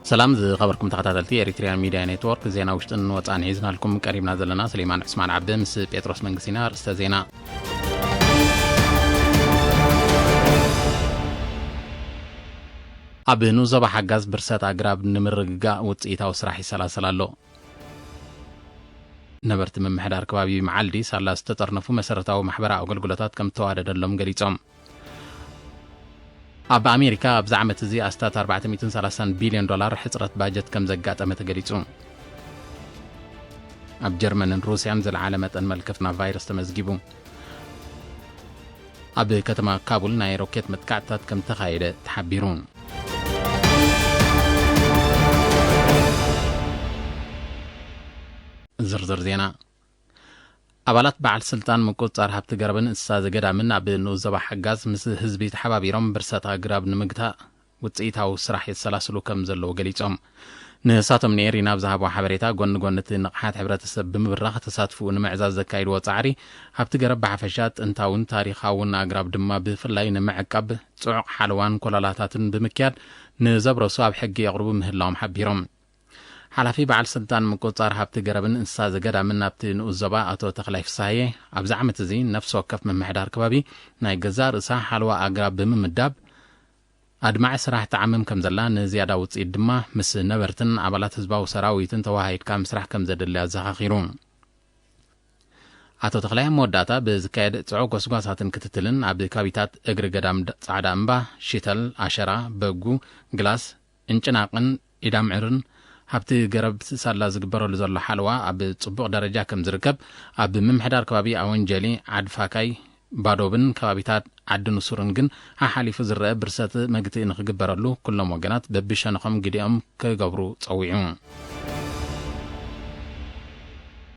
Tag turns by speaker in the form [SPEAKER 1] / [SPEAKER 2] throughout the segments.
[SPEAKER 1] سلام زي خبركم تخاتلتي إريتريان ميديا نيتورك زينا وشتن وطعن عيزنا لكم قريبنا زلنا سليمان عثمان عبد مس بيتروس منقسينا رستا زينا أب نوزبا حقاز برسات أقراب نمرقا وطئيتا وسراحي سلاسلالو نبرت من محدار كبابي معالدي سالا استطرنفو مسارتاو محبرا أو قلقلتات كم توارد اللهم قريتهم أب أمريكا بزعمة زي أستات 430 بليون دولار حصرت باجت كم زقات أمتقريتهم أب جرمن روسيا نزل عالمة الملكفنا فيروس تمزقيبو أب كتما كابول ناي روكيت متكعتات كم تخايدة تحبيرون زرزر زينا أبالات بعل سلطان مقوطار هبت قربن استاذ قدامن أب نوزبا حقاز مثل حزبي تحبابيرهم برساتا قراب نمقتا وطئيتا وسراح يتسلاسلو كم زلو قليتهم نساتم نيري نابزهابو حبريتا قونت نقحات حبرات السب بمبراخ تساتفو نمعزاز زكايد وطعري هبت قرب بحفشات انتاون تاريخاون أقراب دما بفلاي نمعقب تعق حلوان كلالاتاتن بمكياد نزبرو صاب حقي يقربو مهلاهم حبيرهم حلفي بعل سلطان مقوطار هبت قربن انساز قدا من نبت نؤزبا أتو تخلايف سايه أبزعمة زين نفسه وكف من محدار كبابي ناي قزار إسا حلوة أقراب بممداب أدمع سراح تعمم كم زلان زيادة وتصيد دما مس نبرتن عبالات هزبا وسراويتن تواهيد كام سراح كم زدل زخاخيرون أتو تخلايف موداتا بزكايد تعوق وسقاساتن كتتلن عبد كابيتات اقر قدام صعدا انبا شتل عشرة بقو غلاس انچناقن إدام عرن هبتي قرب سالا زقبرو لزرلو حلوة أب صبوق درجة كم زركب أب ممحدار كبابي أون جالي عد فاكاي بادوبن كبابيتات عد نصورنجن حالي فزر برسات مقتي نخقبرلو كل موغنات ببشانخم قديم كقبرو تصويعون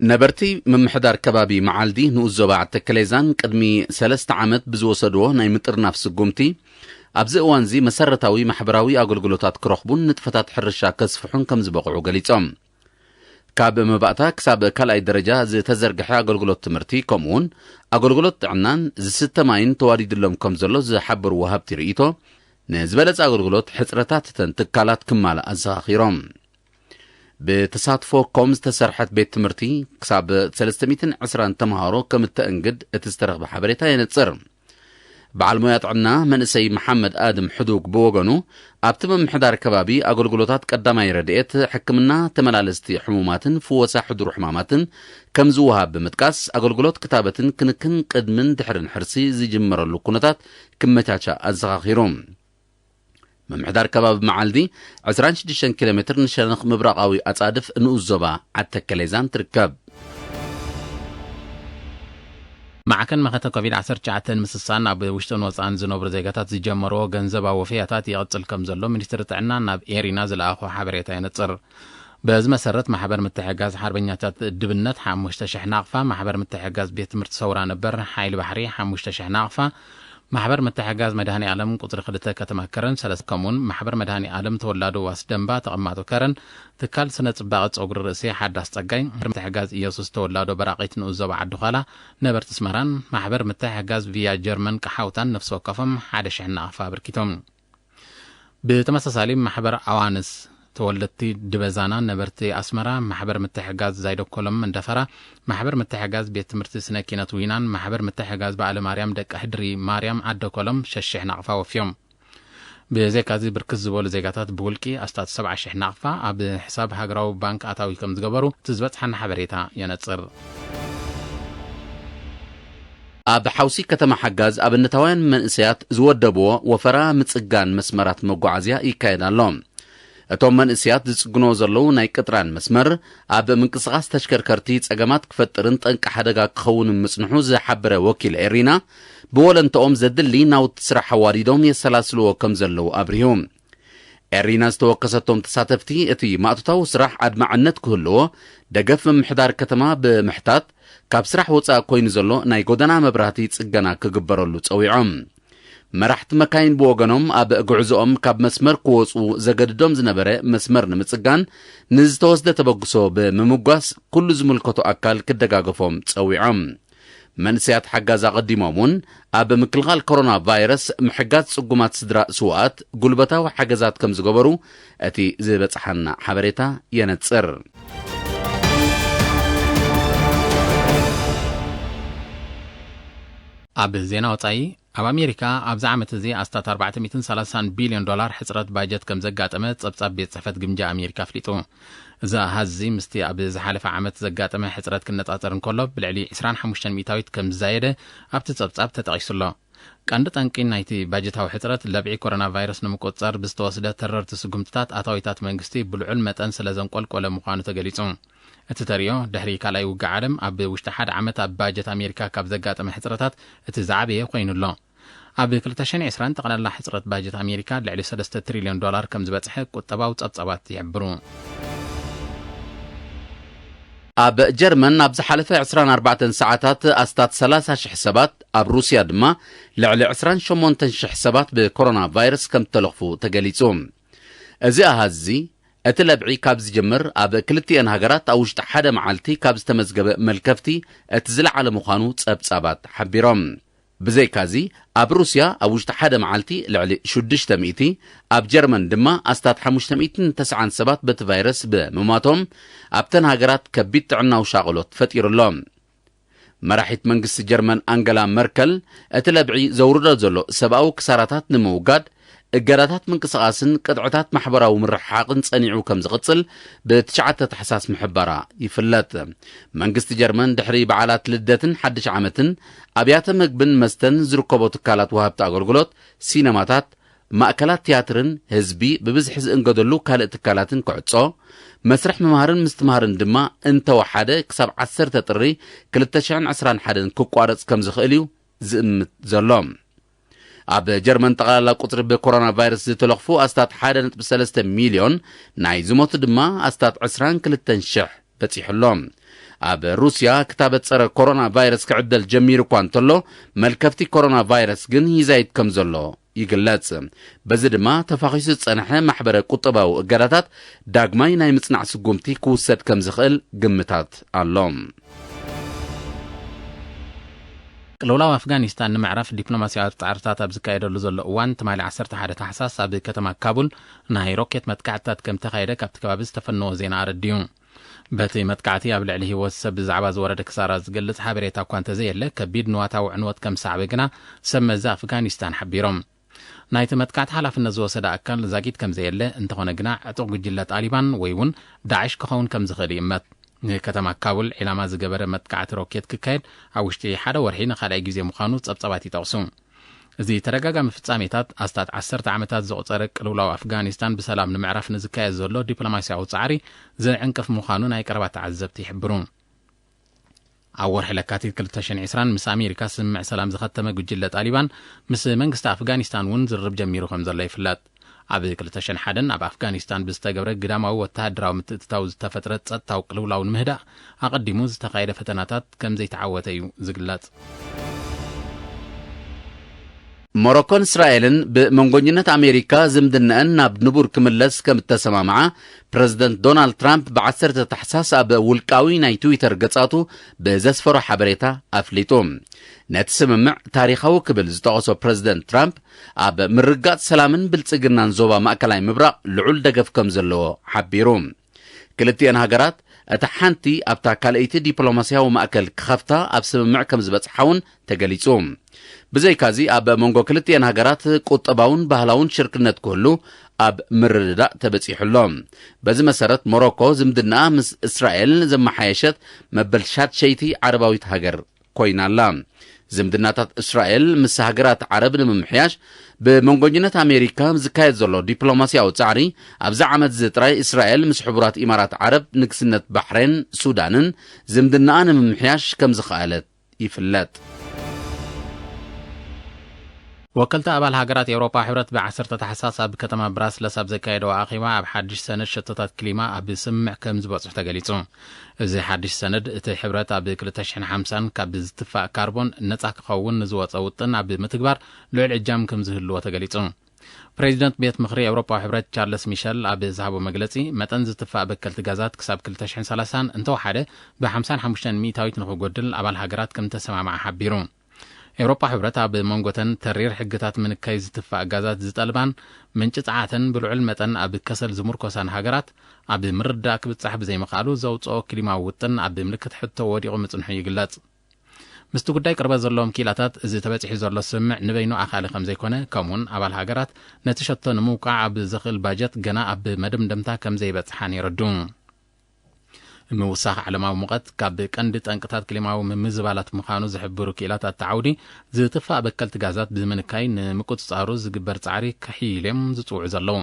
[SPEAKER 2] نبرتي ممحدار كبابي معالدي نوزوبا عتكليزان قدمي 3 عامات بزوسدوه ناي متر نفس قمتي أبزئ وانزي مسرتاوي محبراوي أقلقلوتات كروخبون نتفتات حرشا كسفحون كم زبقعو قليتهم كاب مباقتا كساب كالاي درجة زي تزرقحي أقلقلوت تمرتي كومون أقلقلوت عنان زي 6 ماين تواريد اللهم كم زلو زي حبر وهابتي رئيتو نزبالت أقلقلوت حسرتات تنتكالات كمالا أزاخيرهم بتصادفو كومز تسرحت بيت تمرتي كساب 310 تمهارو كم التأنقد اتسترغ بحبريتا ينتصر بعلمويات عنا منسي محمد آدم حدوق بوغنو ابتم محدار كبابي أقلقلوتات قدامي ردئت حكمنا تملالستي حمومات فوسا حضور حمامات كم زوها بمتكاس أقلقلوت كتابة كنكن قدمن دحرن حرسي زي جمر اللقونتات كمتاچا الزغاخيروم محدار كباب معالدي 26 كيلومتر نشانخ مبراقاوي أتصادف نؤزوبا عتكليزان تركب
[SPEAKER 1] مع كان مخاطر كوفيد-19 مسسان اب وشتن وصان زنوبر زيغاتات زجمرو غنزبا وفياتات يقتل كم زلو منستر طعنا ناب ايرينا زلاخو حبريتا ينصر باز مسرت محبر متحجاز حربኛታት ድብነት 5000 ናቅፋ محبر متحجاز ቤት ትምህርት ሰውራ ነበር ኃይል ባህሪ 5000 ናቅፋ محبر متحجاز مدهاني عالم قطر خلته كتمكرن 3 كمون محبر مدهاني عالم تولادو واسدنبا تقماتو كرن تكال سنه صباغ صغر راسي حداس صغاي متحجاز ኢየሱስ تولادو براقيت نوزو بعد خلا نبرت اسمران محبر متحجاز فيا جرمن كحوتان نفس وقفم 1000 نقفا بركيتهم بتمسسالي محبر اوانس تولدتي دبزانا نبرتي أسمرا محبر متحجاز زايدو كولم اندفرا محبر متحجاز بيت مرتي سنكينة وينان محبر متحجاز بعل مريم دك أحدري مريم عدو كولم ششح نقفا وفيوم بزي كازي بركز زبول زيغاتات بولكي أستاذ 7 نقفا أب حساب هاجراو بانك أتاوي كم تقبرو تزبط حن حبريتا ينتصر
[SPEAKER 2] أب حوسي كتم حجاز أب النتوان من إسيات زودبو وفرا متصقان مسمرات مقعزيا إيكايدان لهم اتوم من اسيات زغنو زلو ناي قطران مسمر اب منقسقاس تشكركرتي صقمات كفطرن طنق حدغا كخون مصنحو زحبره وكيل ارينا بولنتوم زدلي ناو تسرح حواريدوم يسلاسلو كم زلو ابريوم ارينا استوقستهم تساتفتي اتي ماطتاو سراح ادمعنت كله دغف محدار كتما بمحتات كاب سراح وصا كوين زلو ناي غودنا مبراتي صقنا كغبرلو صويعم مرحت مكاين بوغنوم اب غعزوم كاب مسمر كوصو زغددوم زنبره مسمر نمصغان نزتوسده تبغسو بممغاس كل زملكتو اكل كدغاغفوم صويعم መንስያት ሓጋዝ ኣቐዲሞምን ኣብ ምክልኻል ኮሮና ቫይረስ ምሕጋዝ ጽጉማት ስድራ ስዋኣት ጉልበታዊ ሓገዛት ከም ዝገበሩ እቲ ዝበጽሓና ሓበሬታ የነጽር።
[SPEAKER 1] ኣብ ዜና ወጻኢ ኣብ ኣሜሪካ ኣብዚ ዓመት እዚ ኣስታት 430 ቢልዮን ዶላር ሕጽረት ባጀት ከም ዘጋጠመ ጸብጻብ ቤት ጽሕፈት ግምጃ ኣሜሪካ ኣፍሊጡ። እዚ ኣሃዚ ምስቲ ኣብ ዝሓለፈ ዓመት ዘጋጠመ ሕጽረት ክነጻጸር እንከሎ ብልዕሊ 25 ሚእታዊት ከም ዝዛየደ ኣብቲ ጸብጻብ ተጠቒሱሎ። ቀንዲ ጠንቂ ናይቲ ባጀታዊ ሕጽረት ለብዒ ኮሮና ቫይረስ ንምቁጽጻር ብዝተወስደ ተረርቲ ስጉምትታት ኣታዊታት መንግስቲ ብልዑል መጠን ስለ ዘንቈልቈለ ምዃኑ ተገሊጹ። እቲ ተሪዮ ድሕሪ ካልኣይ ውግእ ዓለም ኣብ ውሽጢ ሓደ ዓመት ኣብ ባጀት ኣሜሪካ ካብ ዘጋጠመ ሕጽረታት እቲ ዝዓበየ ኮይኑሎ። ኣብ 2020 ጠቕላላ ሕጽረት ባጀት ኣሜሪካ ልዕሊ 3 ትሪልዮን ዶላር ከም ዝበጽሐ ቁጠባዊ ጸብጻባት ይሕብሩ።
[SPEAKER 2] ኣብ ጀርመን ኣብ ዝሓለፈ 24 ሰዓታት ኣስታት 30,000 ሰባት ኣብ ሩስያ ድማ ልዕሊ 28,000 ሰባት ብኮሮና ቫይረስ ከም ተለኽፉ ተገሊጹ። እዚ ኣሃዚ እቲ ለብዒ ካብ ዝጅምር ኣብ ክልቲአን ሃገራት ኣብ ውሽጢ ሓደ መዓልቲ ካብ ዝተመዝገበ መልከፍቲ እቲ ዝለዓለ ምዃኑ ጸብጻባት ሓቢሮም። ብዘይካዚ ኣብ ሩስያ ኣብ ውሽጢ ሓደ መዓልቲ ልዕሊ 600 ኣብ ጀርመን ድማ ኣስታት 590 ሰባት በቲ ቫይረስ ብምማቶም ኣብተን ሃገራት ከቢድ ጥዕናዊ ሻቕሎት ፈጢሩሎም። መራሒት መንግስቲ ጀርመን አንገላ መርከል እቲ ለብዒ ዘውርዶ ዘሎ ሰብኣዊ ክሳራታት ንምውጋድ እገዳታት ምንቅስቓስን ቅጥዕታት ማሕበራዊ ምርሕሓቕን ጸኒዑ ከም ዝቕጽል ብ9 ታሕሳስ ምሕባራ ይፍለጥ። መንግስቲ ጀርመን ድሕሪ በዓላት ልደትን ሓድሽ ዓመትን ኣብያተ ምግብን መስተን ዝርከቦ ትካላት ወሃብቲ ኣገልግሎት፣ ሲነማታት፣ ማእከላት ቲያትርን ህዝቢ ብብዝሒ ዝእንገደሉ ካልእ ትካላትን ክዕጾ፣ መስርሕ ምምሃርን ምስትምሃርን ድማ እንተወሓደ ክሳብ 10 ጥሪ 2021 ክቋረጽ ከም ዝኽእል እዩ ዝእምት ዘሎ። ኣብ ጀርመን ጠቕላላ ቁጽሪ ብኮሮና ቫይረስ ዝተለኽፉ ኣስታት 1.3 ሚልዮን ናይ ዝሞቱ ድማ ኣስታት 22,000 በፂሑሎም። ኣብ ሩስያ ክታበት ጸረ ኮሮና ቫይረስ ክዕደል ጀሚሩ እኳ እንተሎ መልከፍቲ ኮሮና ቫይረስ ግን ይዛይድ ከም ዘሎ ይግለጽ። በዚ ድማ ተፋኺሱ ዝጸንሐ ማሕበረ ቁጠባዊ እገዳታት ዳግማይ ናይ ምጽናዕ ስጉምቲ ክውሰድ ከም ዝኽእል ግምታት ኣሎም።
[SPEAKER 1] ቅልውላው ኣፍጋኒስታን ንምዕራፍ ዲፕሎማስያዊ ጻዕርታት ኣብ ዝካየደሉ ዘሎ እዋን ትማሊ 11 ታሕሳስ ኣብ ከተማ ካቡል ናይ ሮኬት መጥቃዕትታት ከም ተኻየደ ካብቲ ከባቢ ዝተፈነወ ዜና ኣረዲዩ። በቲ መጥቃዕቲ ኣብ ልዕሊ ህይወት ሰብ ብዛዕባ ዝወረደ ክሳራ ዝገልጽ ሓበሬታ እኳ እንተዘየለ ከቢድ ንዋታዊ ዕንወት ከም ሳዕበ ግና ሰብ መዛ ኣፍጋኒስታን ሓቢሮም። ናይቲ መጥቃዕቲ ሓላፍነት ዝወሰደ ኣካል ዛጊድ ከም ዘየለ እንተኾነ ግና ዕጡቕ ጉጅለ ጣሊባን ወይ እውን ዳዕሽ ክኸውን ከም ዝኽእል ይእመት። ከተማ ካቡል ዒላማ ዝገበረ መጥቃዕቲ ሮኬት ክካየድ ኣብ ውሽጢ ሓደ ወርሒ ንኻልኣይ ግዜ ምዃኑ ጸብጻባት ይጠቕሱ። እዚ ተደጋጋሚ ፍጻሜታት ኣስታት 10 ዓመታት ዘቑፀረ ቅልውላው ኣፍጋኒስታን ብሰላም ንምዕራፍ ንዝካየድ ዘሎ ዲፕሎማስያዊ ጻዕሪ ዘዕንቅፍ ምዃኑ ናይ ቀረባ ተዓዘብቲ ይሕብሩ። ኣብ ወርሒ ለካቲት 2020 ምስ ኣሜሪካ ስምምዕ ሰላም ዝኸተመ ጉጅለ ጣሊባን ምስ መንግስቲ ኣፍጋኒስታን እውን ዝርብ ጀሚሩ ከም ዘሎ ይፍለጥ። ኣብ 2001 ኣብ ኣፍጋኒስታን ብዝተገብረ ግዳማዊ ወተሃደራዊ ምትእትታው ዝተፈጥረ ጸጥታዊ ቅልውላው ንምህዳእ ኣቐዲሙ ዝተኻየደ ፈተናታት ከም ዘይተዓወተ እዩ ዝግለጽ።
[SPEAKER 2] ሞሮኮን እስራኤልን ብመንጎኝነት ኣሜሪካ ዝምድነአን ናብ ንቡር ክምለስ ከም እተሰማምዓ ፕረዚደንት ዶናልድ ትራምፕ ብ10 ታሕሳስ ኣብ ውልቃዊ ናይ ትዊተር ገጻቱ ብዘስፈሮ ሓበሬታ ኣፍሊጡ። ነቲ ስምምዕ ታሪኻዊ ክብል ዝተቐሶ ፕረዚደንት ትራምፕ ኣብ ምርጋጽ ሰላምን ብልጽግናን ዞባ ማእከላይ ምብራቕ ልዑል ደገፍ ከም ዘለዎ ሓቢሩ። ክልቲአን ሃገራት እታ ሓንቲ ኣብታ ካልአይቲ ዲፕሎማስያዊ ማእከል ክኸፍታ ኣብ ስምምዕ ከም ዝበጽሓውን ተገሊጹ። ብዘይካዚ ኣብ መንጎ ክልቲአን ሃገራት ቁጠባውን ባህላውን ሽርክነት ክህሉ ኣብ ምርድዳእ ተበጺሑሎም። በዚ መሰረት ሞሮኮ ዝምድናኣ ምስ እስራኤል ዘመሓየሸት መበል 9ይቲ ዓረባዊት ሃገር ኮይናላ። ዝምድናታት እስራኤል ምስ ሃገራት ዓረብ ንምምሕያሽ ብመንጎኝነት ኣሜሪካ ዝካየድ ዘሎ ዲፕሎማስያዊ ጻዕሪ ኣብዚ ዓመት ጥራይ እስራኤል ምስ ሕቡራት ኢማራት ዓረብ፣ ንግስነት ባሕሬን፣ ሱዳንን ዝምድናኣ ንምምሕያሽ ከም ዝኽኣለት ይፍለጥ። ወከልቲ ኣባል ሃገራት ኤውሮፓ ሕብረት ብ10 ታሕሳስ ኣብ ከተማ ብራስለስ ኣብ ዘካየደው ኣኼባ ኣብ ሓድሽ ሰነድ ሸቶታት ክሊማ ኣብ ስምምዕ ከም ዝበጽሑ ተገሊጹ። እዚ ሓድሽ ሰነድ እቲ ሕብረት ኣብ 2050 ካብ ዝትፋእ ካርቦን ነጻ ክኸውን ንዝወፀ ውጥን ኣብ ምትግባር ልዑል ዕጃም ከም ዝህልዎ ተገሊጹ።
[SPEAKER 1] ፕሬዚደንት ቤት ምክሪ ኤውሮፓዊ ሕብረት ቻርልስ ሚሸል ኣብ ዝሃቦ መግለጺ መጠን ዝትፋእ በከልቲ ጋዛት ክሳብ 2030 እንተወሓደ ብ55 ሚእታዊት ንኽጎድል ኣባል ሃገራት ከም ተሰማምዐ ሓቢሩ ኤውሮፓ ሕብረት ኣብ መንጎተን ተሪር ሕግታት ምንካይ ዝትፋእ ጋዛት ዝጠልባን ምንጭ ጸዓተን ብልዑል መጠን ኣብ ከሰል ዝሙርኮሳን ሃገራት ኣብ ምርዳእ ክብጻሕ ብዘይምኽኣሉ ዘውፅኦ ክሊማዊ ውጥን ኣብ ምልክት ሕቶ ወዲቑ ምጽንሑ ይግለጽ ምስቲ ጉዳይ ቅርበት ዘለዎም ኪላታት እዚ ተበፂሑ ዘሎ ስምዕ ንበይኑ ኣኻሊ ከም ዘይኮነ ከምኡውን ኣባል ሃገራት ነቲ ሸቶ ንምውቃዕ ኣብ ዝኽእል ባጀት ገና ኣብ መደምደምታ ከም ዘይበጽሓን ይረዱ ምውሳኽ ዓለማዊ ሙቐት ካብ ቀንዲ ጠንቅታት ክሊማዊ ምምዝባላት ምዃኑ ዝሕብሩ ኪላታት ተዓውዲ ዝትፋእ በከልቲ ጋዛት ብምንካይ ንምቁፅጻሩ ዝግበር ጻዕሪ ከሒሎም ዝጽውዑ ዘለዉ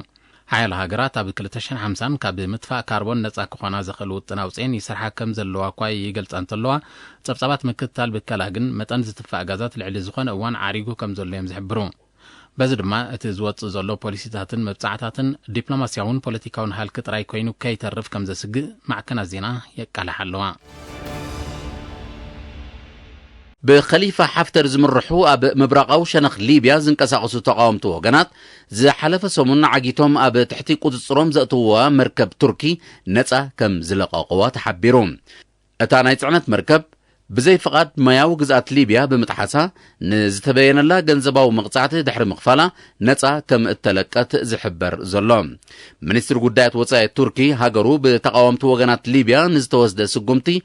[SPEAKER 1] ሓያሎ ሃገራት ኣብ 2050 ካብ ምትፋእ ካርቦን ነጻ ክኾና ዘኽእል ውጥን ኣውፅአን ይስርሓ ከም ዘለዋ እኳ ይገልጻ እንተለዋ ጸብጻባት ምክትታል ብከላ ግን መጠን ዝትፋእ ጋዛት ልዕሊ ዝኾነ እዋን ዓሪጉ ከም ዘሎ እዮም ዝሕብሩ በዚ ድማ እቲ ዝወፅእ ዘሎ ፖሊሲታትን መብጻዕታትን ዲፕሎማስያውን ፖለቲካውን ሃልኪ ጥራይ ኮይኑ ከይተርፍ ከም ዘስግእ ማዕከናት ዜና የቃልሓ ኣለዋ
[SPEAKER 2] ብኸሊፋ ሓፍተር ዝምርሑ ኣብ ምብራቃዊ ሸነኽ ሊብያ ዝንቀሳቐሱ ተቃወምቲ ወገናት ዝሓለፈ ሰሙን ዓጊቶም ኣብ ትሕቲ ቁፅፅሮም ዘእትውዋ መርከብ ቱርኪ ነፃ ከም ዝለቐቕዋ ተሓቢሩ እታ ናይ ጽዕነት መርከብ ብዘይ ፍቓድ ማያዊ ግዝኣት ሊብያ ብምጥሓሳ ንዝተበየነላ ገንዘባዊ መቕጻዕቲ ድሕሪ ምኽፋላ ነፃ ከም እተለቀት ዝሕበር ዘሎ ሚኒስትር ጉዳያት ወፃኢ ቱርኪ ሃገሩ ብተቃወምቲ ወገናት ሊብያ ንዝተወስደ ስጉምቲ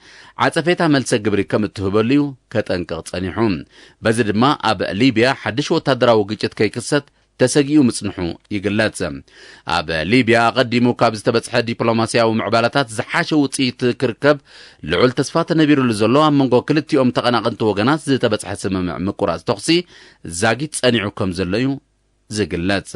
[SPEAKER 2] ዓጸፌታ መልሰ ግብሪ ከም እትህበሉ ከጠንቅቕ ጸኒሑ በዚ ድማ ኣብ ሊብያ ሓድሽ ወታደራዊ ግጭት ከይክሰት ተሰጊኡ ምጽንሑ ይግለጽ ኣብ ሊብያ ቀዲሙ ካብ ዝተበጽሐ ዲፕሎማስያዊ ምዕባላታት ዝሓሸ ውጽኢት ክርከብ ልዑል ተስፋ ተነቢሩሉ ዘሎ ኣብ መንጎ ክልቲኦም ተቐናቐንቲ ወገናት ዝተበጽሐ ስምምዕ ምቁራጽ ተኽሲ ዛጊት ጸኒዑ ከም ዘሎ እዩ ዝግለጽ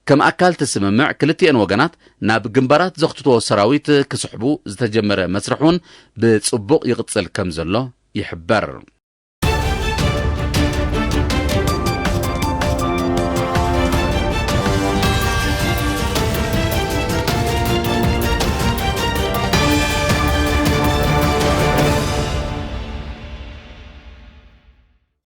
[SPEAKER 2] ከም ኣካል ተስምምዕ ክልቲአን ወገናት ናብ ግንባራት ዘኽትትዎ ሰራዊት ክስሕቡ ዝተጀመረ መስርሕ እውን ብጽቡቕ ይቕጽል ከም ዘሎ ይሕበር